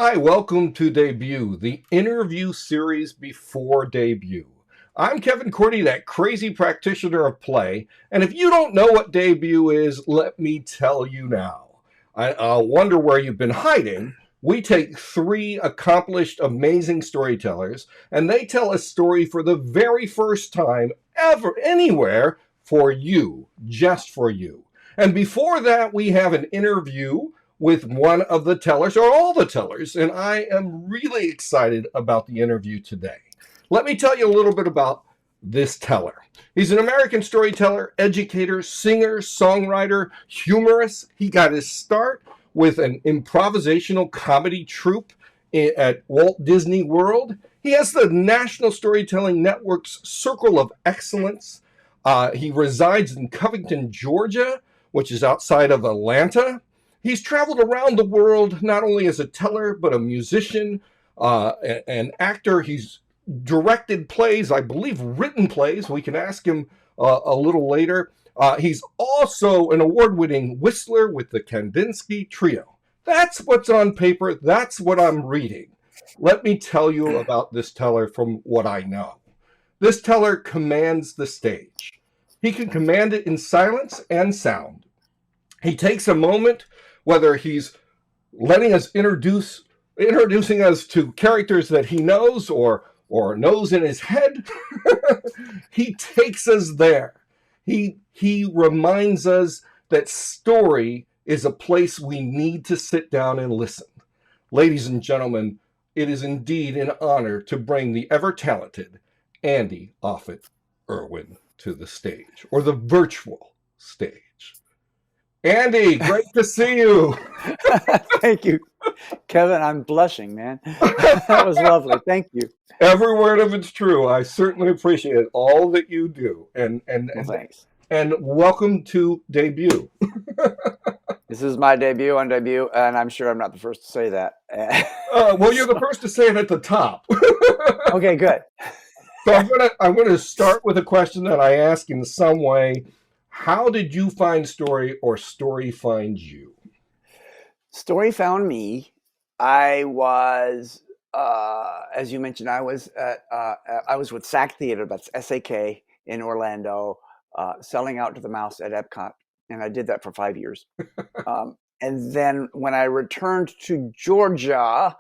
Hi, welcome to Debut, the interview series before debut. I'm Kevin Cordi, that crazy practitioner of play, and if you don't know what debut is, let me tell you now. I wonder where you've been hiding. We take three accomplished, amazing storytellers, and they tell a story for the very first time ever, anywhere, for you, just for you. And before that, we have an interview with one of the tellers or all the tellers, and I am really excited about the interview today. Let me tell you a little bit about this teller. He's an American storyteller, educator, singer, songwriter, humorist. He got his start with an improvisational comedy troupe at Walt Disney World. He has the National Storytelling Network's Circle of Excellence. He resides in Covington, Georgia, which is outside of Atlanta. He's traveled around the world, not only as a teller, but a musician, an actor. He's directed plays, I believe written plays. We can ask him a little later. He's also an award-winning whistler with the Kandinsky Trio. That's what's on paper. That's what I'm reading. Let me tell you about this teller from what I know. This teller commands the stage. He can command it in silence and sound. He takes a moment, whether he's letting us introducing us to characters that he knows or knows in his head. He takes us there. He reminds us that story is a place we need to sit down and listen. Ladies and gentlemen, it is indeed an honor to bring the ever-talented Andy Offit Irwin to the stage, or the virtual stage. Andy, great to see you. Thank you, Kevin. I'm blushing, man. That was lovely. Thank you. Every word of it's true. I certainly appreciate all that you do. And thanks. And welcome to Debut. This is my debut on Debut, and I'm sure I'm not the first to say that. Well, you're the first to say it at the top. Okay, good. So I'm gonna start with a question that I ask in some way. How did you find story, or story find you? Story found me. I was, as you mentioned, I was with SAC Theater, that's SAK in Orlando, selling Out to the Mouse at Epcot, and I did that for 5 years. And then when I returned to Georgia,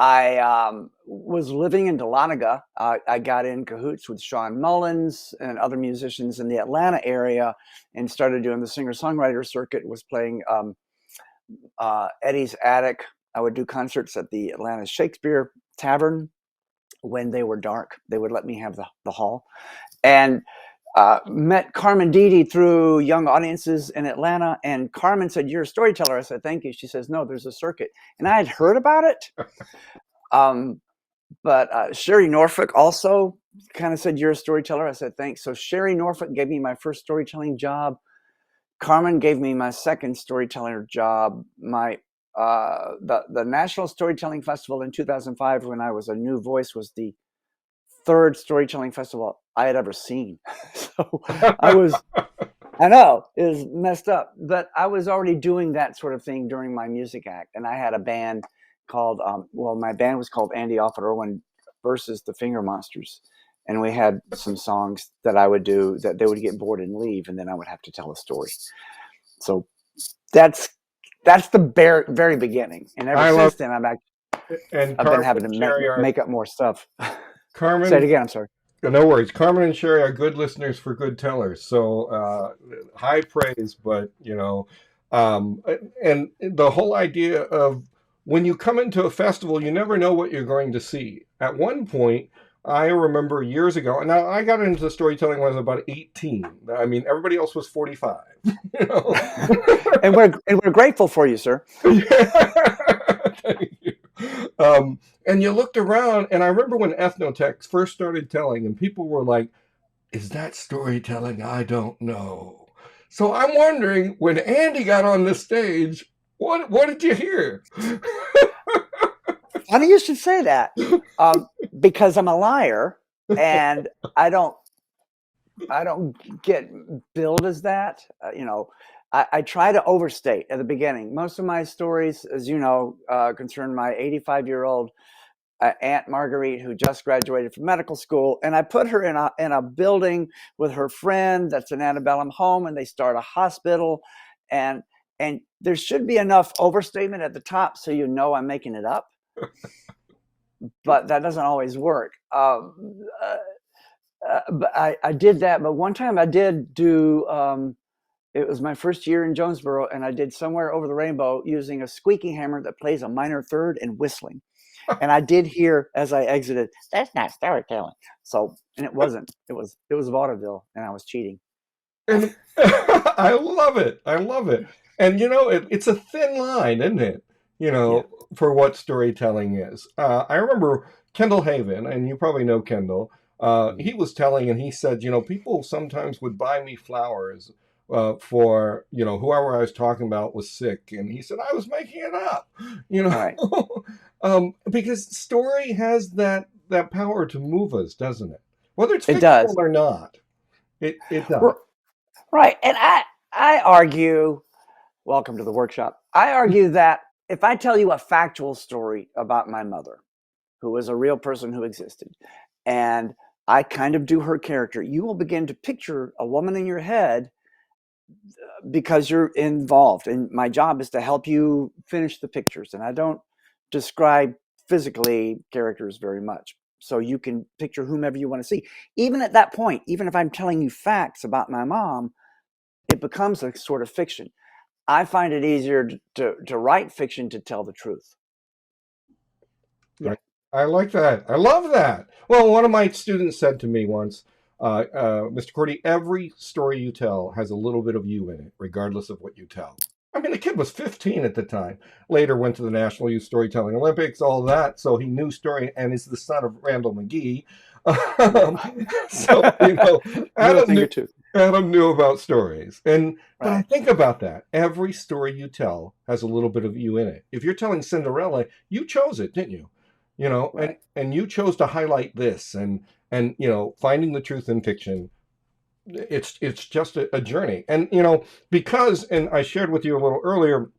I was living in Dahlonega. I got in cahoots with Sean Mullins and other musicians in the Atlanta area and started doing the singer-songwriter circuit, was playing Eddie's Attic. I would do concerts at the Atlanta Shakespeare Tavern when they were dark. They would let me have the hall. And met Carmen Didi through young audiences in Atlanta, and Carmen said, "You're a storyteller." I said, "Thank you." She says, "No, there's a circuit." And I had heard about it. But Sherry Norfolk also kind of said, "You're a storyteller." I said, "Thanks." So Sherry Norfolk gave me my first storytelling job. Carmen gave me my second storyteller job. The National Storytelling Festival in 2005, when I was a new voice, was the third storytelling festival I had ever seen. So I know it was messed up, but I was already doing that sort of thing during my music act. And I had a band called, my band was called Andy Offit Irwin versus the Finger Monsters. And we had some songs that I would do that they would get bored and leave, and then I would have to tell a story. So that's the very beginning. And ever since then, I've been having to make up more stuff. Carmen, say it again. I'm sorry. No worries. Carmen and Sherry are good listeners for good tellers. So high praise, but and the whole idea of when you come into a festival, you never know what you're going to see. At one point, I remember years ago, and now I got into storytelling when I was about 18. I mean, everybody else was 45. And we're grateful for you, sir. Thank you. And you looked around, and I remember when Ethnotex first started telling, and people were like, "Is that storytelling? I don't know." So I'm wondering, when Andy got on the stage, what did you hear? Funny you should say that, because I'm a liar, and I don't get billed as that. I try to overstate at the beginning. Most of my stories, as you know, concern my 85-year-old Aunt Marguerite, who just graduated from medical school, and I put her in a building with her friend that's an antebellum home, and they start a hospital, and and there should be enough overstatement at the top so you know I'm making it up, but that doesn't always work. But I did that, but one time I did do. It was my first year in Jonesboro, and I did Somewhere Over the Rainbow using a squeaky hammer that plays a minor third and whistling. And I did hear as I exited, "That's not storytelling." So, and it wasn't. It was vaudeville, and I was cheating. And I love it. I love it. And it's a thin line, isn't it? Yeah. For what storytelling is. I remember Kendall Haven, and you probably know Kendall. He was telling, and he said, people sometimes would buy me flowers for, whoever I was talking about was sick, and he said I was making it up, All right. because story has that power to move us, doesn't it? Whether it's It fictional does. or not, it does. Right. And I argue, welcome to the workshop. I argue that if I tell you a factual story about my mother, who was a real person who existed, and I kind of do her character, you will begin to picture a woman in your head because you're involved. And my job is to help you finish the pictures. And I don't describe physically characters very much. So you can picture whomever you want to see. Even at that point, even if I'm telling you facts about my mom, it becomes a sort of fiction. I find it easier to write fiction to tell the truth. Yeah. I like that. I love that. Well, one of my students said to me once, Mr. Cordy, every story you tell has a little bit of you in it, regardless of what you tell. I mean, the kid was 15 at the time. Later went to the National Youth Storytelling Olympics, all that. So he knew story and is the son of Randall McGee. So, Knew a Adam thing or knew, two. Adam knew about stories. But I Right. think about that. Every story you tell has a little bit of you in it. If you're telling Cinderella, you chose it, didn't you? And Right. you chose to highlight this and finding the truth in fiction. It's just a journey. And because, and I shared with you a little earlier,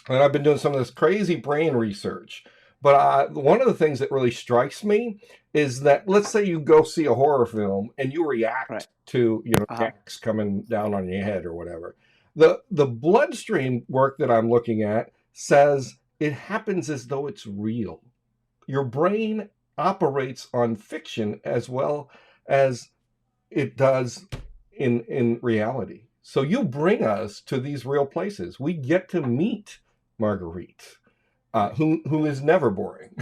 and I've been doing some of this crazy brain research, but one of the things that really strikes me is that, let's say you go see a horror film and you Right. react to Uh-huh. gas coming down on your head or whatever. The bloodstream work that I'm looking at says it happens as though it's real. Your brain operates on fiction as well as it does in reality. So you bring us to these real places. We get to meet Marguerite, who is never boring.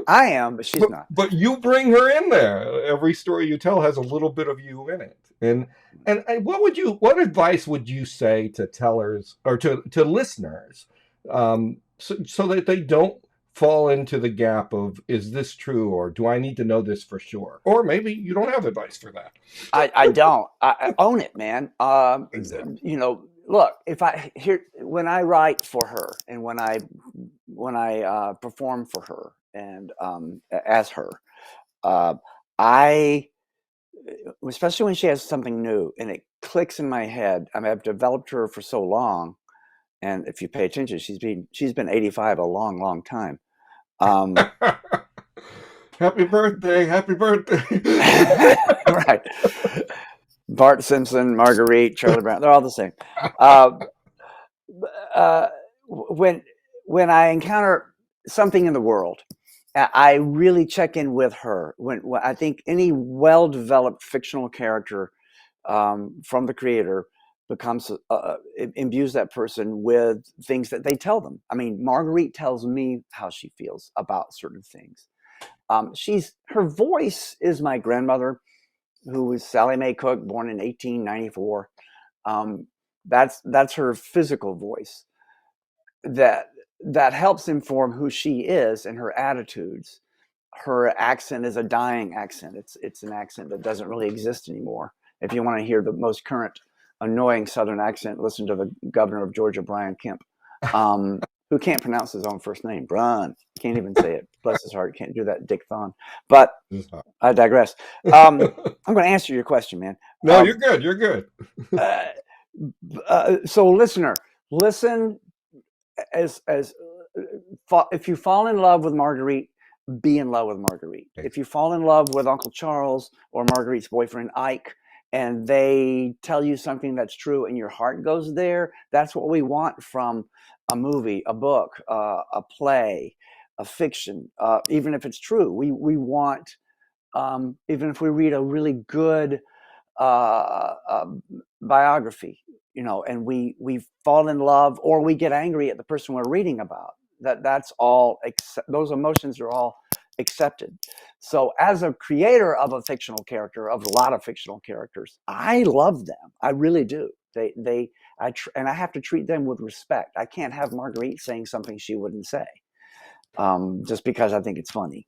I am, but she's but not. but you bring her in there. Every story you tell has a little bit of you in it. And what advice would you say to tellers or to listeners, so that they don't fall into the gap of, is this true, or do I need to know this for sure? Or maybe you don't have advice for that. I don't. I own it, man. Exactly. Look, if I here when I write for her and when I perform for her and as her, uh, I especially when she has something new and it clicks in my head. I mean, I've developed her for so long, and if you pay attention, she's been 85 a long, long time. Um, Happy birthday! Happy birthday! right. Bart Simpson, Marguerite, Charlie Brown—they're all the same. Uh, uh, when when I encounter something in the world, I really check in with her. When I think any well-developed fictional character from the creator becomes imbues that person with things that they tell them. I mean, Marguerite tells me how she feels about certain things. Her voice is my grandmother, who was Sally Mae Cook, born in 1894. Um, that's her physical voice that that helps inform who she is and her attitudes. Her accent is a dying accent. It's an accent that doesn't really exist anymore. If you want to hear the most current annoying Southern accent, listen to the governor of Georgia, Brian Kemp, who can't pronounce his own first name. Brian can't even say it. Bless his heart, can't do that. Dick Thon. But I digress. I'm going to answer your question, man. No, you're good. You're good. Uh, So listener, listen as if you fall in love with Marguerite, be in love with Marguerite. Okay. If you fall in love with Uncle Charles or Marguerite's boyfriend Ike, and they tell you something that's true and your heart goes there, that's what we want from a movie, a book, a play, a fiction. Even if it's true, we want, even if we read a really good uh, uh, biography, and we fall in love or we get angry at the person we're reading about. That's all. Those emotions are all accepted. So, as a creator of a fictional character, of a lot of fictional characters, I love them. I really do. And I have to treat them with respect. I can't have Marguerite saying something she wouldn't say, just because I think it's funny.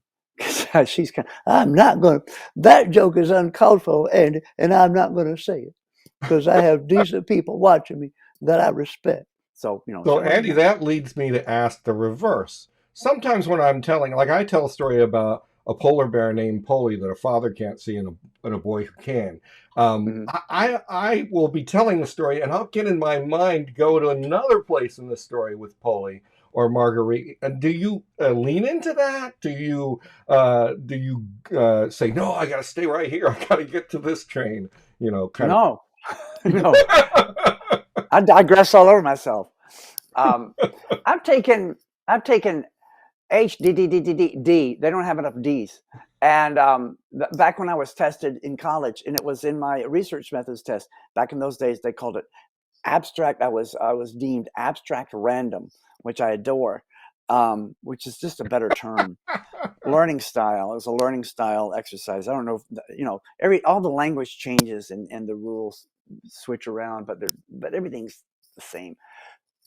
She's kind of, I'm not going to, that joke is uncalled for, and I'm not going to say it because I have decent people watching me that I respect. So, So, shit like Andy, that. that leads me to ask the reverse. Sometimes when I'm telling, like I tell a story about a polar bear named Polly that a father can't see and a boy who can. Mhm. I will be telling the story and I'll get in my mind go to another place in the story with Polly or Marguerite. And do you lean into that? Do you say no? I got to stay right here. I got to get to this train. Kind No, no, of. I digress all over myself. Um, I've taken, HDDDDD. They don't have enough D's. And back when I was tested in college, and it was in my research methods test. Back in those days, they called it abstract. I was deemed abstract random, which I adore, which is just a better term. Learning style. It was a learning style exercise. I don't know if all the language changes and the rules switch around, but everything's the same.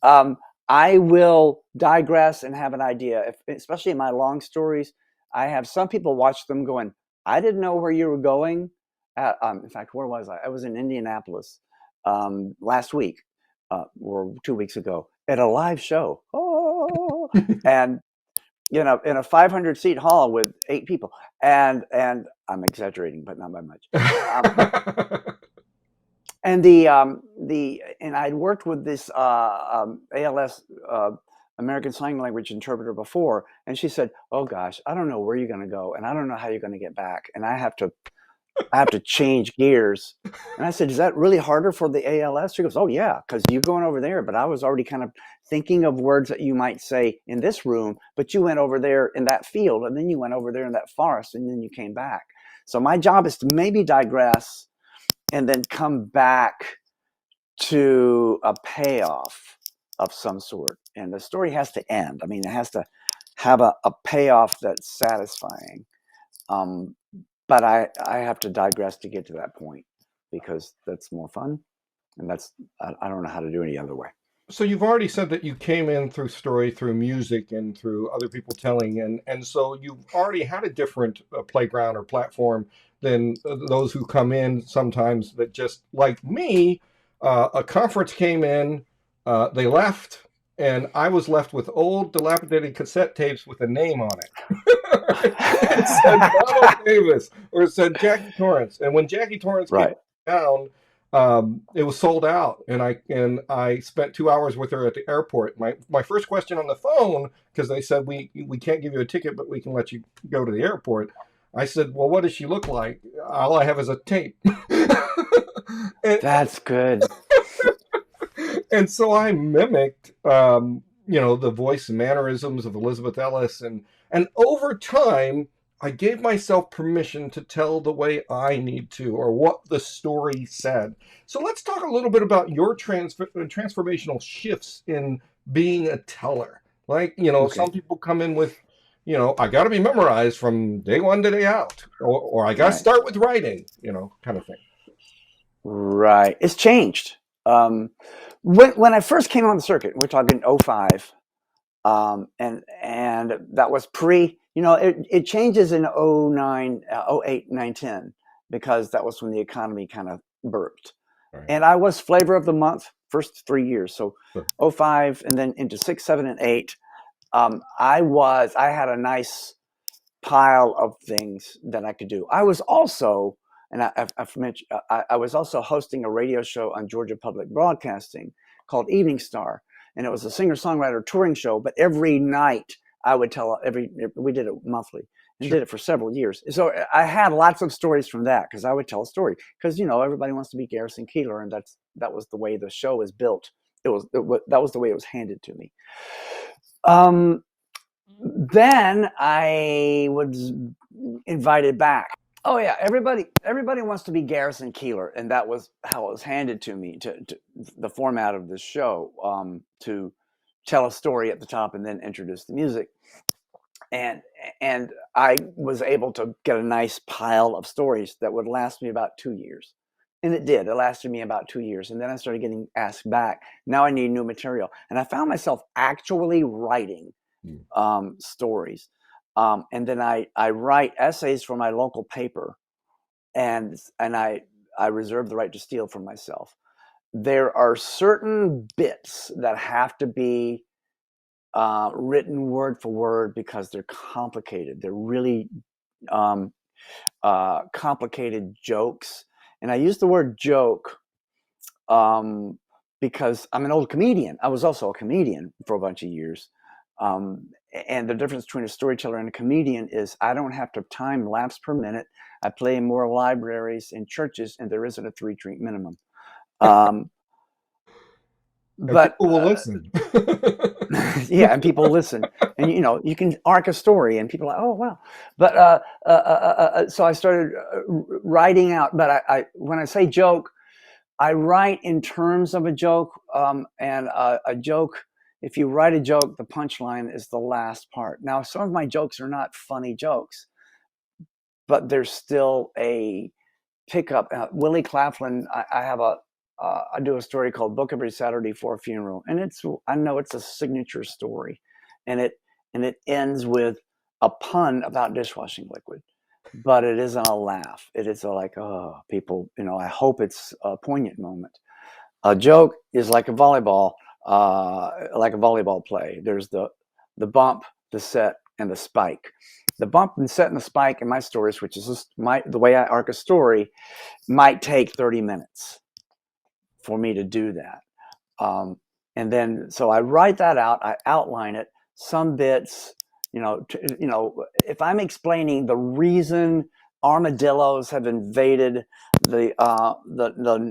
Um, I will digress and have an idea, especially in my long stories. I have some people watch them going, I didn't know where you were going. In fact, where was I? I was in Indianapolis last week or 2 weeks ago at a live show. Oh, and in a 500-seat hall with 8 people, and I'm exaggerating, but not by much. Um, and and I'd worked with this ALS American Sign Language interpreter before, and she said, "Oh gosh, I don't know where you're going to go, and I don't know how you're going to get back, and I have to change gears." And I said, "Is that really harder for the ALS?" She goes, "Oh yeah, because you're going over there, but I was already kind of thinking of words that you might say in this room, but you went over there in that field, and then you went over there in that forest, and then you came back. So my job is to maybe digress and then come back to a payoff of some sort. And the story has to end. I mean, it has to have a payoff that's satisfying. Um, but I have to digress to get to that point because that's more fun. And I don't know how to do it any other way. So you've already said that you came in through story, through music, and through other people telling, and so you've already had a different playground or platform than those who come in sometimes that just like me. A conference came in, they left, and I was left with old, dilapidated cassette tapes with a name on it. It said Donald Davis or it said Jackie Torrance, and when Jackie Torrance came Right. down, it was sold out, and I spent 2 hours with her at the airport. My first question on the phone, because they said we can't give you a ticket, but we can let you go to the airport. I said, well, what does she look like? All I have is a tape. and, That's good. and so I mimicked, the voice and mannerisms of Elizabeth Ellis, and over time, I gave myself permission to tell the way I need to, or what the story said. So let's talk a little bit about your transformational shifts in being a teller. Like, Okay. some people come in with, I got to be memorized from day one to day out, or I got to Right. start with writing, kind of thing. Right. It's changed. When I first came on the circuit, we're talking '05. And that was it changes in '09, '08, 9, 10, because that was when the economy kind of burped. All right. And I was flavor of the month first 3 years. So Sure. '05 and then into 6, 7, and 8. I had a nice pile of things that I could do. I was also, And I've mentioned, I was also hosting a radio show on Georgia Public Broadcasting called Evening Star, and it was a singer-songwriter touring show. But every night I would tell we did it monthly and Sure. did it for several years. So I had lots of stories from that because I would tell a story because everybody wants to be Garrison Keillor, and that was the way the show was built. That was the way it was handed to me. Then I was invited back. Oh yeah, everybody wants to be Garrison Keillor, and that was how it was handed to me. To the format of the show, to tell a story at the top and then introduce the music, and I was able to get a nice pile of stories that would last me about 2 years, and it did. It lasted me about 2 years, and then I started getting asked back. Now I need new material, and I found myself actually writing stories. And then I write essays for my local paper, and I reserve the right to steal from myself. There are certain bits that have to be written word for word because they're complicated. They're really complicated jokes. And I use the word joke because I'm an old comedian. I was also a comedian for a bunch of years. And the difference between a storyteller and a comedian is I don't have to time laps per minute. I play in more libraries and churches, and there isn't a 3-drink minimum. But people will listen. yeah, and people listen, and you can arc a story, and people are like, oh wow. But so I started writing out. But I when I say joke, I write in terms of a joke, and a joke. If you write a joke, the punchline is the last part. Now, some of my jokes are not funny jokes, but there's still a pickup. Willie Claflin, I do a story called Book Every Saturday for a Funeral, and I know it's a signature story, and it ends with a pun about dishwashing liquid, but it isn't a laugh. It is oh, people, I hope it's a poignant moment. A joke is like a volleyball play. There's the bump, the set, and the spike. The bump and set and the spike in my stories, which is just the way I arc a story, might take 30 minutes for me to do that. And then, so I write that out, I outline it, some bits, if I'm explaining the reason armadillos have invaded the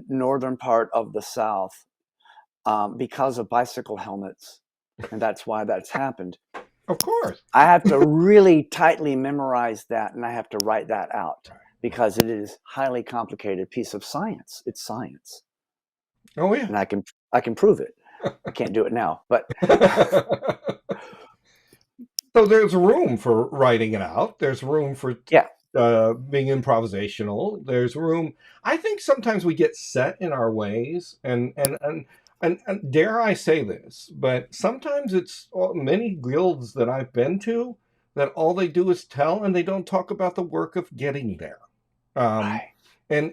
northern part of the South, because of bicycle helmets, and that's why that's happened. Of course. I have to really tightly memorize that, and I have to write that out because it is highly complicated piece of science. It's science. Oh yeah. And I can prove it. I can't do it now, but so there's room for writing it out. There's room for being improvisational. There's room. I think sometimes we get set in our ways, and dare I say this, but sometimes it's many guilds that I've been to that all they do is tell, and they don't talk about the work of getting there. And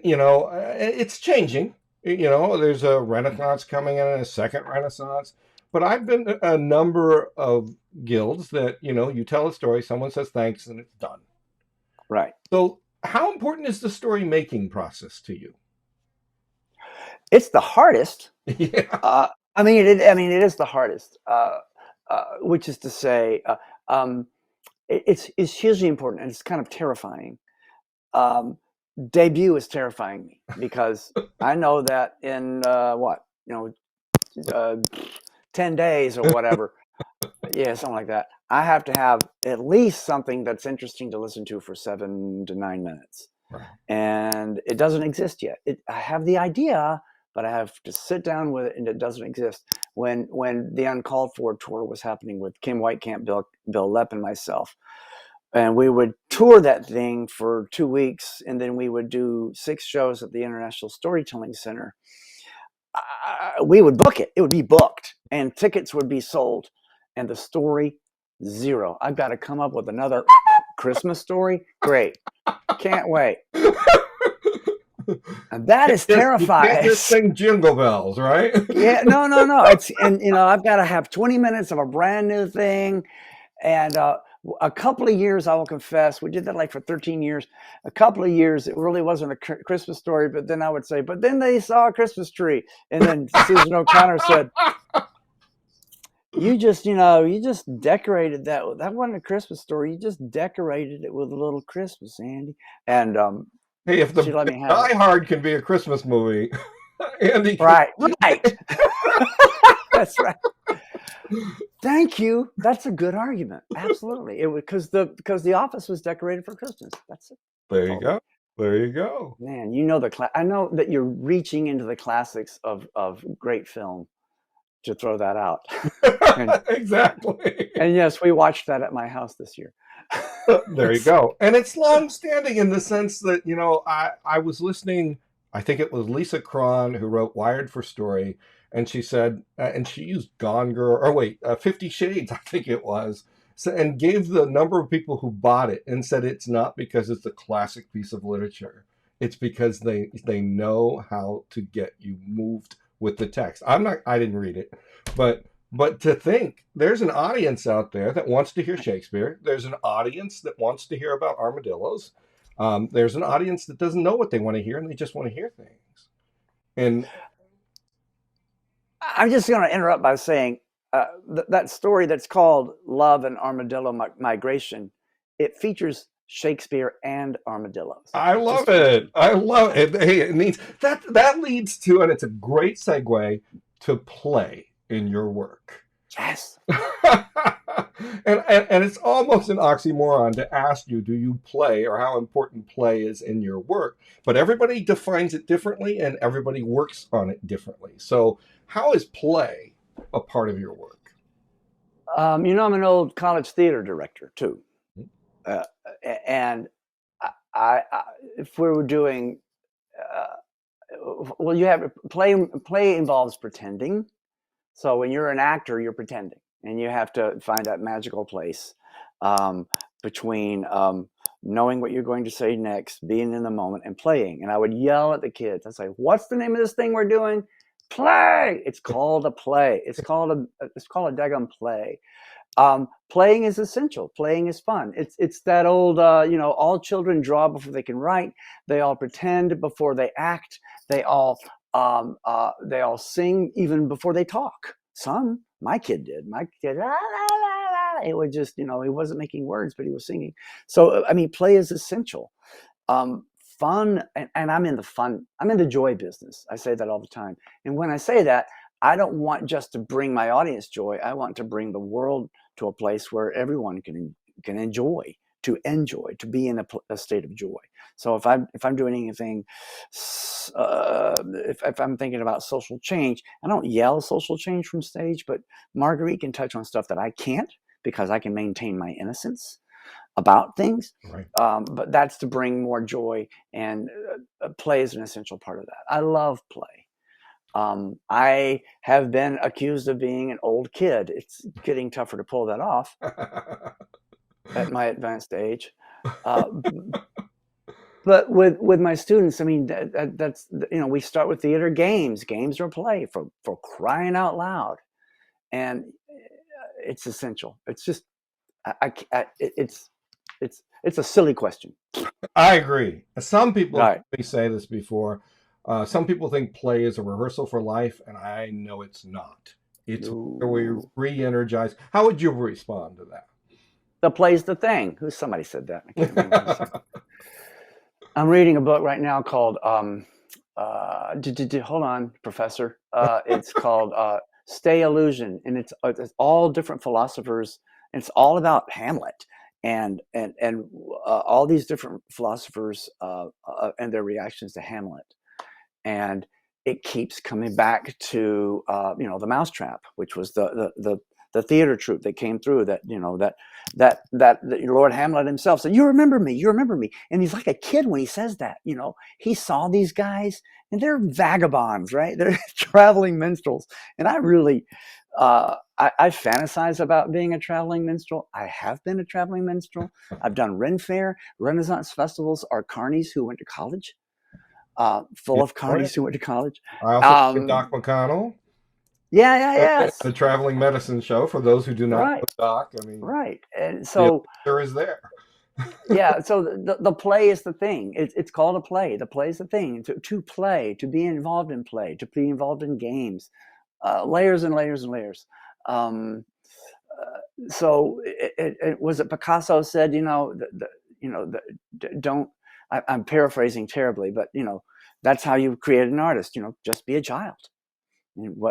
it's changing. There's a renaissance coming in, a second renaissance. But I've been to a number of guilds that, you tell a story, someone says thanks, and it's done. Right. So how important is the story making process to you? It's the hardest. Yeah. It is the hardest, which is to say, it's hugely important, and it's kind of terrifying. Debut is terrifying me because I know that in 10 days or whatever, something like that, I have to have at least something that's interesting to listen to for 7 to 9 minutes. Right. And it doesn't exist yet. I have the idea, but I have to sit down with it, and it doesn't exist. When the Uncalled For tour was happening with Kim Whitecamp, Bill Lepp, and myself, and we would tour that thing for 2 weeks, and then we would do 6 shows at the International Storytelling Center. We would book it. It would be booked, and tickets would be sold, and the story, zero. I've got to come up with another Christmas story. Great. Can't wait. And that is terrifying. You can't just sing Jingle Bells, right? Yeah, no. I've got to have 20 minutes of a brand new thing, and A couple of years, I will confess, we did that like for 13 years. A couple of years, it really wasn't a Christmas story, but then I would say, but then they saw a Christmas tree. And then Susan O'Connor said, you just decorated that. That wasn't a Christmas story. You just decorated it with a little Christmas, Andy. And Hey, she if let me have it. Die Hard can be a Christmas movie, Andy can. Right, right. That's right. Thank you. That's a good argument. Absolutely. It was because the office was decorated for Christmas. That's it. There you go. There you go. Man, you know I know that you're reaching into the classics of great film to throw that out. Exactly. And yes, we watched that at my house this year. There you go. And it's long standing in the sense that, I was listening, I think it was Lisa Cron who wrote Wired for Story, and she said, and she used Gone Girl, or wait, 50 Shades, I think it was, so, and gave the number of people who bought it and said it's not because it's a classic piece of literature. It's because they know how to get you moved with the text. I didn't read it, but to think there's an audience out there that wants to hear Shakespeare. There's an audience that wants to hear about armadillos. There's an audience that doesn't know what they want to hear and they just want to hear things. And I'm just going to interrupt by saying that story that's called Love and Armadillo Migration, it features Shakespeare and armadillos. I love it. I love it. Hey, it means that leads to, and it's a great segue to play in your work. Yes. and it's almost an oxymoron to ask you, do you play, or how important play is in your work? But everybody defines it differently and everybody works on it differently. So how is play a part of your work? I'm an old college theater director too. And I if we were doing, well, you have play involves pretending. So when you're an actor, you're pretending, and you have to find that magical place between knowing what you're going to say next, being in the moment, and playing. And I would yell at the kids. I'd say, "What's the name of this thing we're doing? Play! It's called a play. It's called a daggum play." Playing is essential. Playing is fun. It's that old, all children draw before they can write. They all pretend before they act. They all sing even before they talk. My kid did. My kid, la, la, la, la. It was just, he wasn't making words, but he was singing. So, play is essential. Fun, and I'm in the joy business. I say that all the time. And when I say that, I don't want just to bring my audience joy. I want to bring the world to a place where everyone can enjoy, to be in a state of joy. So if I'm doing anything, if I'm thinking about social change, I don't yell social change from stage, but Marguerite can touch on stuff that I can't, because I can maintain my innocence about things. Right. But that's to bring more joy, and play is an essential part of that. I love play. I have been accused of being an old kid. It's getting tougher to pull that off at my advanced age. But with my students, that's we start with theater games. Games are play, for crying out loud, and it's essential. It's just it's a silly question. I agree. Some people Right. say this before. Some people think play is a rehearsal for life, and I know it's not. It's where we re-energize. How would you respond to that? The play's the thing. Somebody said that? I can't remember. I'm reading a book right now called hold on, Professor. It's called Stay Illusion, and it's all different philosophers. And it's all about Hamlet and all these different philosophers and their reactions to Hamlet. And it keeps coming back to the Mousetrap, which was the theater troupe that came through, that Lord Hamlet himself said, you remember me, and he's like a kid when he says that. He saw these guys, and they're vagabonds, right? They're traveling minstrels, and I really I fantasize about being a traveling minstrel. I have been a traveling minstrel. I've done Ren Fair. Renaissance festivals are carnies who went to college. Full of carnies who went to college. I also Doc McConnell. Yeah, yeah, yes. The traveling medicine show. For those who do not Right, know Doc, I mean, right. And the so, answer is there. yeah, so the play is the thing. It's called a play. The play is the thing. To play, to be involved in play, to be involved in games, layers and layers and layers. Um, so it was it Picasso said, don't. I'm paraphrasing terribly, but that's how you create an artist. Just be a child.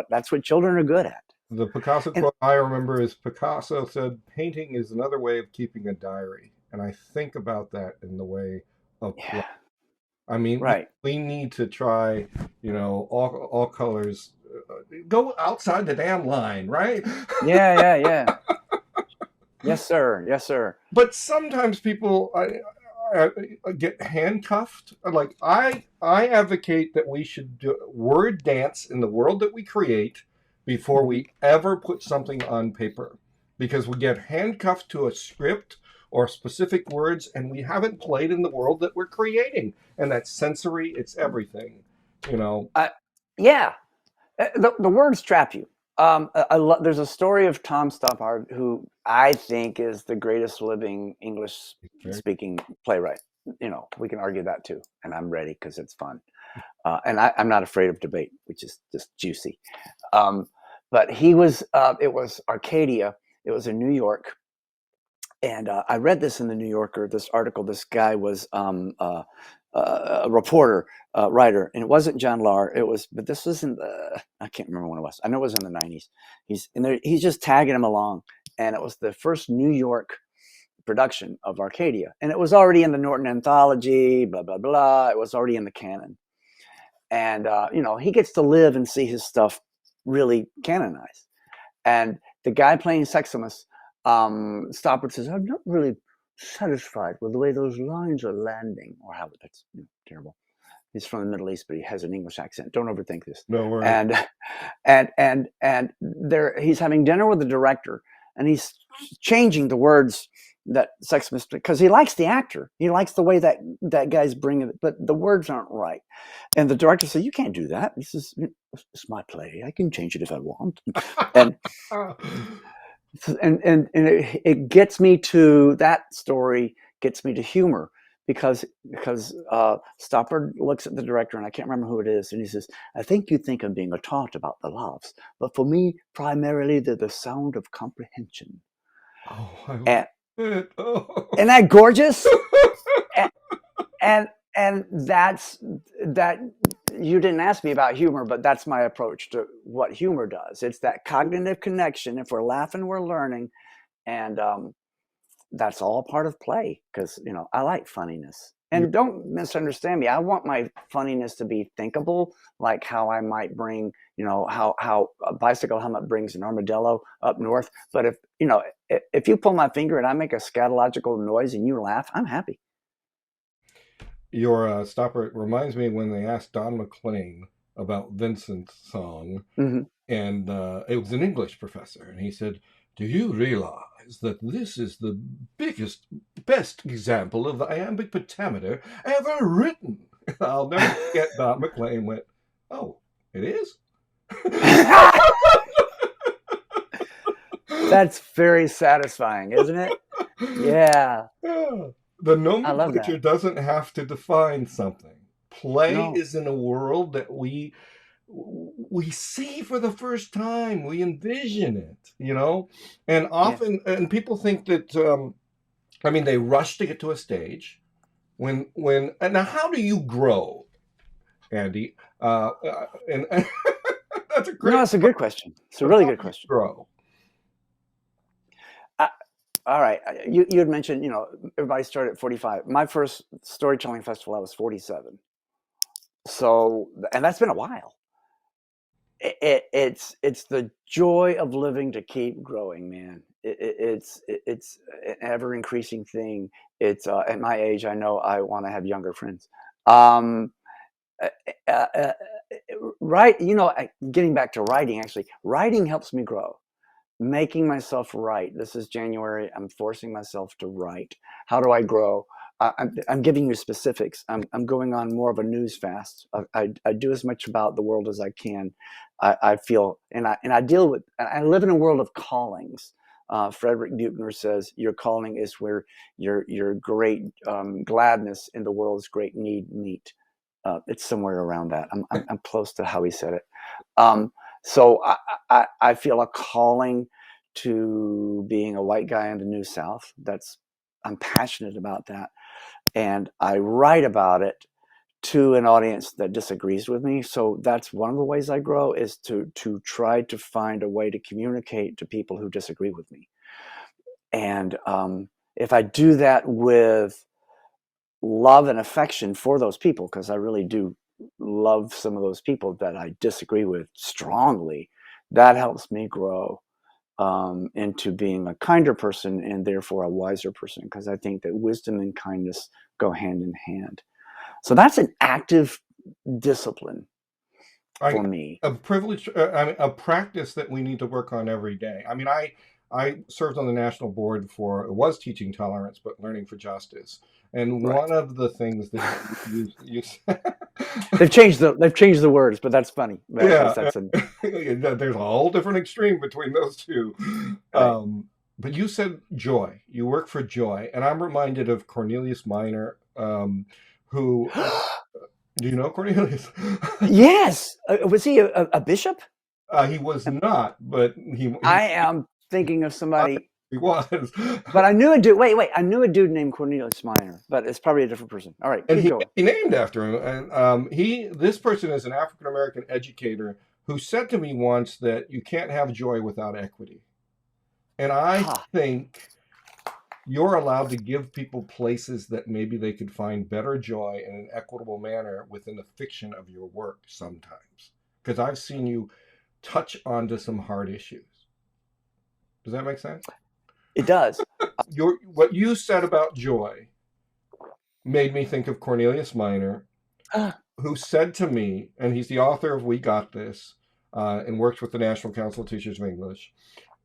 That's what children are good at. The Picasso And quote I remember is Picasso said, "Painting is another way of keeping a diary." And I think about that in the way of yeah, play. I mean, right. we need to try, all colors. Go outside the damn line, right? Yeah, yeah, yeah. Yes, sir. Yes, sir. But sometimes people I get handcuffed. Like I advocate that we should do word dance in the world that we create before Hmm. we ever put something on paper, because we get handcuffed to a script or specific words, and we haven't played in the world that we're creating. And that's sensory. It's everything. You know. Yeah, the words trap you. There's a story of Tom Stoppard, who I think is the greatest living English Very, speaking playwright. We can argue that too, and I'm ready because it's fun. And I'm not afraid of debate, which is just juicy. Um, but it was Arcadia. It was in New York. And I read this in the New Yorker, this article. This guy was a reporter, writer, and it wasn't John Lahr. But this was I can't remember when it was. I know it was in the '90s. He's in there. He's just tagging him along, and it was the first New York production of Arcadia, and it was already in the Norton Anthology. Blah blah blah. It was already in the canon, and he gets to live and see his stuff really canonized. And the guy playing Seximus, Stoppard says, "I'm not really satisfied with the way those lines are landing," or how that's terrible. He's from the Middle East, but he has an English accent. Don't overthink this. no worries. And and there he's having dinner with the director, and he's changing the words that Seximus, because he likes the actor. He likes the way that guy's bringing it, but the words aren't right. And the director said, "You can't do that. This is it's my play. I can change it if I want." And it gets me to that story, gets me to humor, because Stoppard looks at the director, and I can't remember who it is, and he says, "I think you think I'm being a taunt about the loves, but for me, primarily they're the sound of comprehension." Oh, I love And it. Oh. isn't that gorgeous? And and, and that's that. You didn't ask me about humor, but that's my approach to what humor does. It's that cognitive connection. If we're laughing, we're learning, and that's all part of play, because I like funniness. You And don't misunderstand me. I want my funniness to be thinkable, like how I might bring, how a bicycle helmet brings an armadillo up north. But if you pull my finger and I make a scatological noise and you laugh, I'm happy. Your stopper reminds me when they asked Don McLean about Vincent's song, Hmm. and it was an English professor, and he said, "Do you realize that this is the best example of iambic pentameter ever written?" I'll never forget Don McLean went, "Oh, it is?" That's very satisfying, isn't it? Yeah, Yeah. The I love that. nomenclature doesn't have to define something. Play No, is in a world that we see for the first time. We envision it. And yeah. often, and people think that, I mean, they rush to get to a stage. And now, how do you grow, Andy? And that's a No, great it's a good question. It's a question. really How good do you question. grow? All right. You had mentioned, everybody started at 45. My first storytelling festival, I was 47. So, and that's been a while. It's the joy of living to keep growing, man. It's an ever increasing thing. It's at my age, I know I want to have younger friends. Um, uh, uh, uh, right. Getting back to writing, actually, writing helps me grow. Making myself write. This is January. I'm forcing myself to write. How do I grow? I'm giving you specifics. I'm going on more of a news fast. I do as much about the world as I can. I feel, and I deal with. I live in a world of callings. Frederick Buechner says your calling is where your great gladness in the world's great need meet. It's somewhere around that. I'm close to how he said it. So I feel a calling to being a white guy in the New South. I'm passionate about that, and I write about it to an audience that disagrees with me. So that's one of the ways I grow, is to try to find a way to communicate to people who disagree with me. And if I do that with love and affection for those people, because I really do love some of those people that I disagree with strongly, that helps me grow into being a kinder person and therefore a wiser person, because I think that wisdom and kindness go hand in hand. So that's an active discipline for I me. a privilege, I mean, a practice that we need to work on every day. I mean, I served on the national board for, it was teaching tolerance, but learning for justice. And Right. one of the things that you They've changed the words, but that's funny because yeah, that's a there's a whole different extreme between those two. right. But you said joy. You work for joy, and I'm reminded of Cornelius Minor, who do you know Cornelius? Yes. Was he a bishop? He was not, but he I am thinking of somebody, he was. but I knew a dude. Wait. I knew a dude named Cornelius Minor, but it's probably a different person. All right, And keep going. he named after him. And this person is an African American educator who said to me once that you can't have joy without equity. And I Ha. think you're allowed to give people places that maybe they could find better joy in an equitable manner within the fiction of your work sometimes. Because I've seen you touch onto some hard issues. Does that make sense? It does. What you said about joy made me think of Cornelius Minor, who said to me, and he's the author of We Got This, and works with the National Council of Teachers of English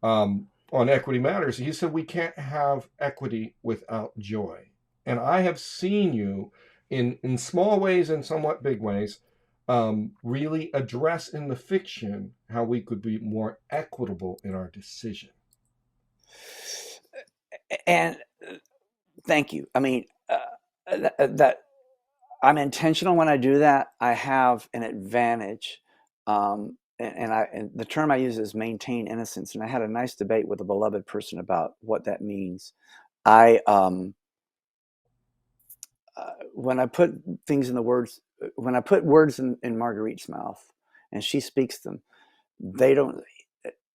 on equity matters. He said, we can't have equity without joy. And I have seen you in small ways and somewhat big ways really address in the fiction how we could be more equitable in our decision. And thank you. I mean, that I'm intentional when I do that. I have an advantage. And the term I use is maintain innocence. And I had a nice debate with a beloved person about what that means. I when I put things in the words, when I put words in Marguerite's mouth and she speaks them, they don't.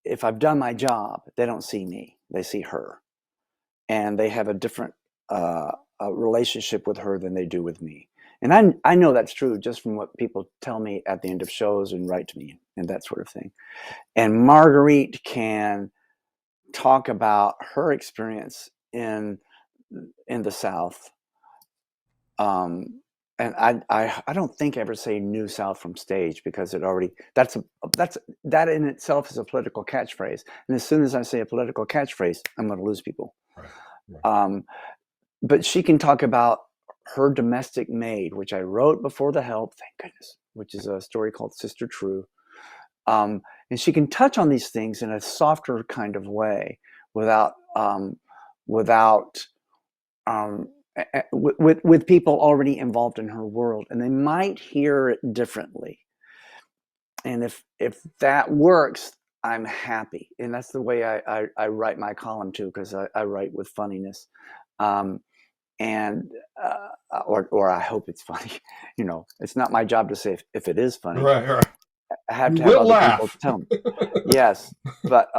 If I've done my job, they don't see me; they see her, and they have a different relationship with her than they do with me. And I know that's true just from what people tell me at the end of shows and write to me and that sort of thing. And Marguerite can talk about her experience in the South. And I don't think I ever say New South from stage, because it already that's that in itself is a political catchphrase. And as soon as I say a political catchphrase, I'm going to lose people. Right. Right. But she can talk about her domestic maid, which I wrote before The Help, thank goodness, which is a story called Sister True. And she can touch on these things in a softer kind of way without with people already involved in her world, and they might hear it differently. And if that works, I'm happy. And that's the way I write my column too, because I write with funniness. And or I hope it's funny. You know, it's not my job to say if it is funny. Right. Right. I have You to have will other people laugh. tell me. Yes, but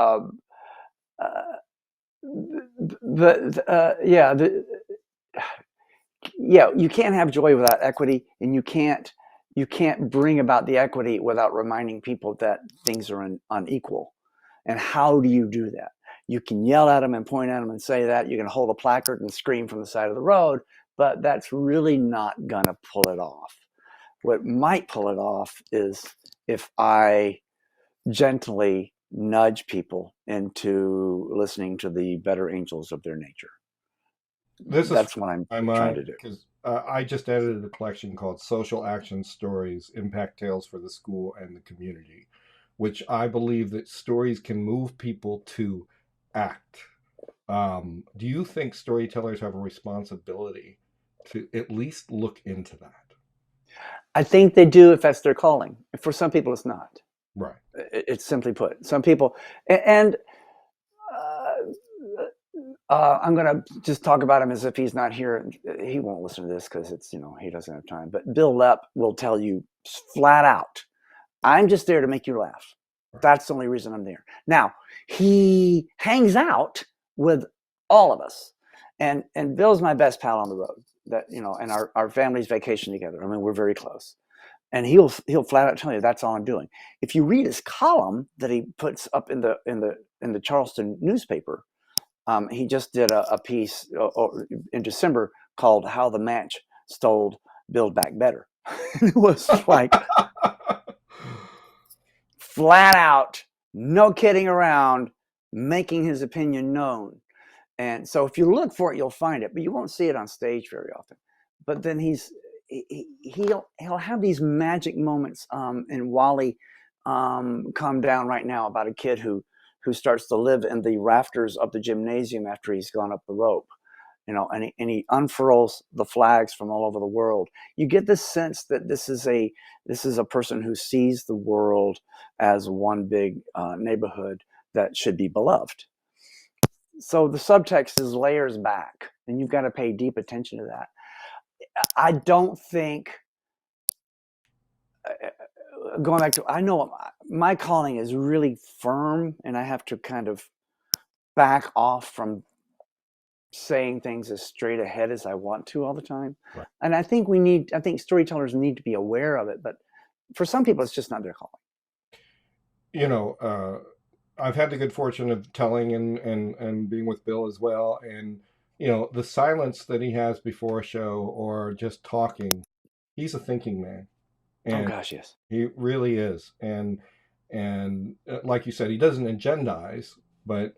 yeah, you can't have joy without equity, and you can't bring about the equity without reminding people that things are unequal. And how do you do that? You can yell at them and point at them and say that. You can hold a placard and scream from the side of the road, but that's really not going to pull it off. What might pull it off is if I gently nudge people into listening to the better angels of their nature. This is that's what I'm my trying mind to do. because I just edited a collection called Social Action Stories Impact Tales for the School and the Community, which I believe that stories can move people to act. Do you think storytellers have a responsibility to at least look into that? I think they do if that's their calling. For some people, it's not. Right. It's simply put. Some people, and I'm going to just talk about him as if he's not here. He won't listen to this because it's, he doesn't have time. But Bill Lepp will tell you flat out, I'm just there to make you laugh. Right. That's the only reason I'm there. Now, he hangs out with all of us. And Bill's my best pal on the road. That, and our families vacation together. I mean, we're very close. And he'll flat out tell you that's all I'm doing. If you read his column that he puts up in the Charleston newspaper, he just did a piece in December called "How the Match Stole Build Back Better." It was like flat out, no kidding around, making his opinion known. And so if you look for it, you'll find it, but you won't see it on stage very often. But then he'll have these magic moments. And Wally, Calm Down Right Now, about a kid who starts to live in the rafters of the gymnasium after he's gone up the rope, and he unfurls the flags from all over the world. You get this sense that this is a person who sees the world as one big neighborhood that should be beloved. So the subtext is layers back, and you've got to pay deep attention to that. I don't think, going back to, I know my calling is really firm, and I have to kind of back off from saying things as straight ahead as I want to all the time. Right. And I think storytellers need to be aware of it, but for some people, it's just not their calling. I've had the good fortune of telling and being with Bill as well. And, the silence that he has before a show or just talking, he's a thinking man. Oh And gosh, yes. he really is. And like you said, he doesn't agendize, but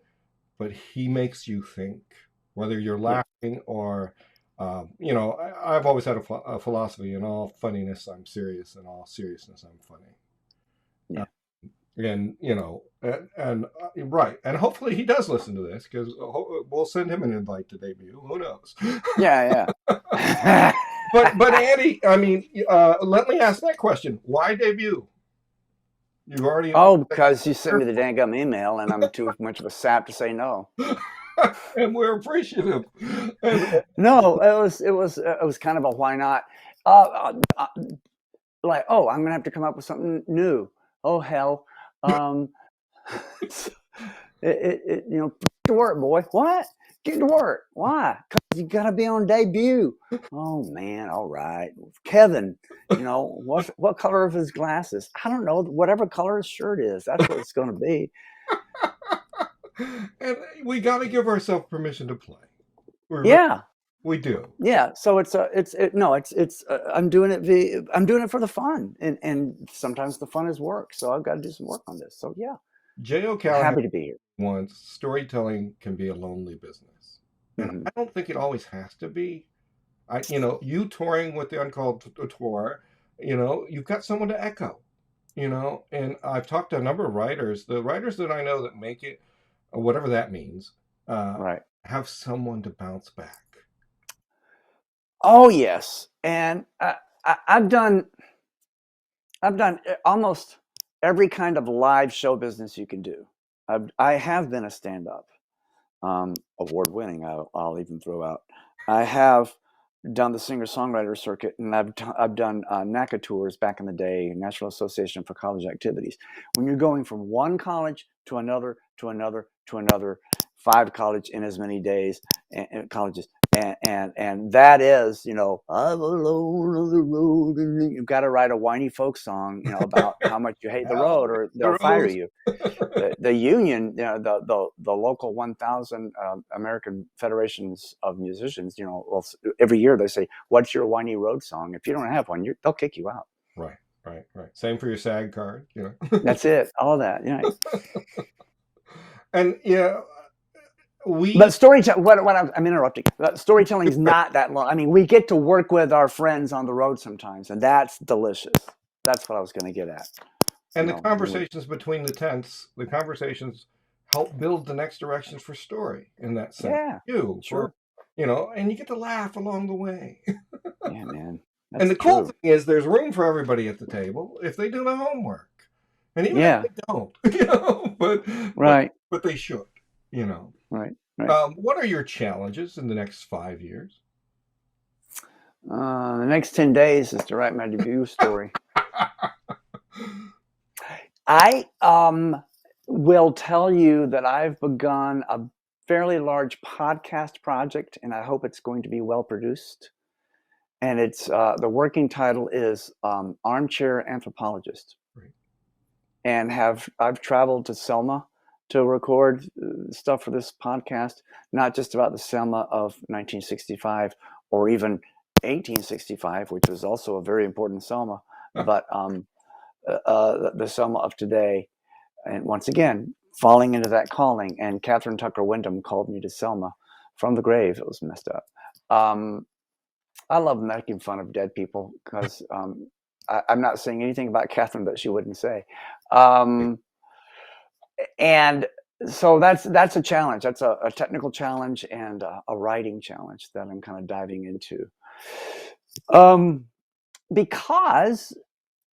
he makes you think, whether you're laughing or, I've always had a philosophy: in all funniness, I'm serious; in all seriousness, I'm funny. Yeah. And right, and hopefully he does listen to this, because we'll send him an invite to debut. Who knows? Yeah. But Andy, I mean, let me ask that question: why debut? You've already because you sent me the dang email, and I'm too much of a sap to say no. And we're appreciative. No, it was kind of a why not. Like, I'm gonna have to come up with something new. Oh hell. Get to work, boy. What? Get to work. Why? Because you gotta be on debut. Oh man, all right. Kevin, what color of his glasses? I don't know. Whatever color his shirt is, that's what it's gonna be. And we got to give ourselves permission to play. We do. Yeah. So I'm doing it for the fun, and sometimes the fun is work. So I've got to do some work on this. So yeah. J.O. Callahan Happy to be here. once, storytelling can be a lonely business. And I don't think it always has to be. You touring with the Uncalled Tour, you've got someone to echo, and I've talked to a number of writers. The writers that I know that make it, whatever that means, Right. have someone to bounce back. Oh yes, and I've done almost every kind of live show business you can do. I have been a stand-up, award winning. I'll even throw out. I have done the singer-songwriter circuit, and I've done NACA tours back in the day, National Association for College Activities. When you're going from one college to another, to another, to another, 5 college in as many days, and colleges, and that is, I'm alone on the road, and you've got to write a whiny folk song, about how much you hate the road, or they'll fire you. The union, the local 1,000 American Federations of Musicians, every year they say, "What's your whiny road song?" If you don't have one, they'll kick you out. Right. Same for your SAG card, That's it. All that. Yeah. And we But storytelling, I'm interrupting. Storytelling is not that long. I mean, we get to work with our friends on the road sometimes, and that's delicious. That's what I was going to get at. and the Really. conversations between the tents, the conversations help build the next directions for story in that sense. Yeah, You for sure. and you get to laugh along the way. Yeah, man. And That's the cool true. thing is there's room for everybody at the table if they do the homework. And even if Yeah, they don't, but right, but they should, you know. right, right. What are your challenges in the next 5 years? The next 10 days is to write my debut story. I will tell you that I've begun a fairly large podcast project, and I hope it's going to be well produced. And it's the working title is Armchair Anthropologist. Right. And I've traveled to Selma to record stuff for this podcast, not just about the Selma of 1965 or even 1865, which was also a very important Selma, but the Selma of today. And once again, falling into that calling. And Catherine Tucker Wyndham called me to Selma from the grave. It was messed up. I love making fun of dead people because I'm not saying anything about Catherine that she wouldn't say. And so that's a challenge. That's a technical challenge and a writing challenge that I'm kind of diving into. Because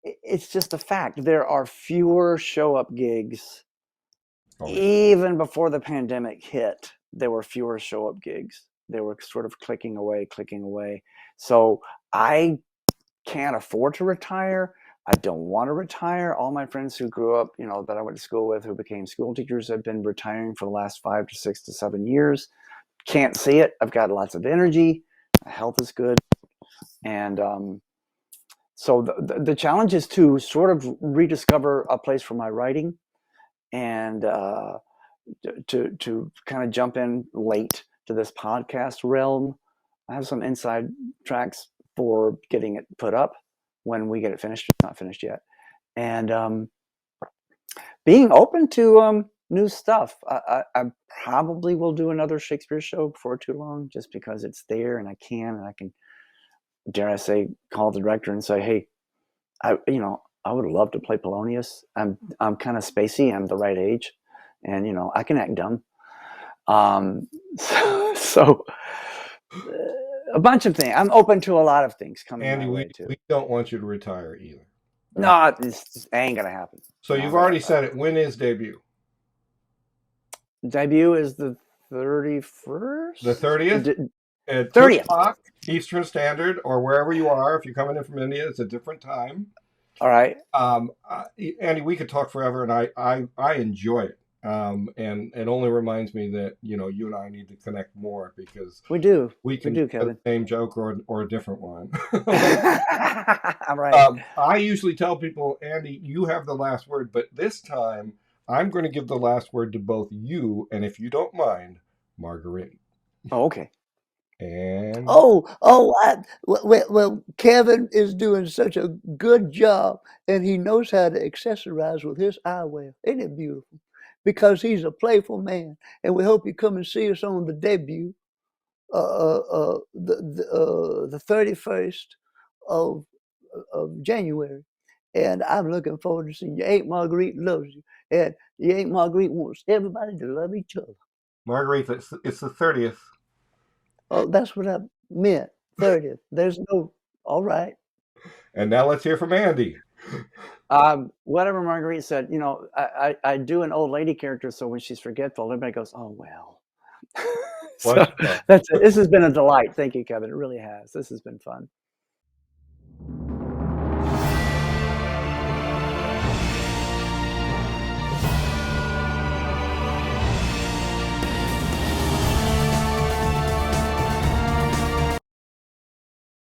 it's just a fact. There are fewer show up gigs. Oh, yeah. Even before the pandemic hit, there were fewer show up gigs. They were sort of clicking away. So I can't afford to retire. I don't want to retire. All my friends who grew up, that I went to school with, who became school teachers, have been retiring for the last 5 to 6 to 7 years. Can't see it. I've got lots of energy. My health is good. And so the challenge is to sort of rediscover a place for my writing and to kind of jump in late to this podcast realm. I have some inside tracks for getting it put up when we get it finished. It's not finished yet. And being open to new stuff. I probably will do another Shakespeare show before too long, just because it's there and I can, dare I say, call the director and say, hey, I would love to play Polonius. I'm kind of spacey. I'm the right age, and I can act dumb. So a bunch of things. I'm open to a lot of things coming Andy, my we, way too. we don't want you to retire either. No, this ain't gonna happen. So you've already said it. When is debut? Debut is the 31st. The 30th at 2 30th. o'clock Eastern Standard, or wherever you are. If you're coming in from India, it's a different time. All right. Andy, we could talk forever, and I enjoy it. And it only reminds me that you and I need to connect more because we do, do Kevin. the same joke or a different one. All right. I usually tell people, Andy, you have the last word, but this time I'm going to give the last word to both you, and if you don't mind, Marguerite. Oh, okay. And Well, Kevin is doing such a good job, and he knows how to accessorize with his eyewear. Isn't it beautiful? Because he's a playful man, and we hope you come and see us on the debut, the 31st of January. And I'm looking forward to seeing you. Aunt Marguerite loves you, and your Aunt Marguerite wants everybody to love each other. Marguerite, it's the 30th. Oh, that's what I meant. 30th. There's no. All right. And now let's hear from Andy. Whatever Marguerite said, I do an old lady character, so when she's forgetful, everybody goes, "Oh well." So that's it. This has been a delight. Thank you, Kevin. It really has. This has been fun.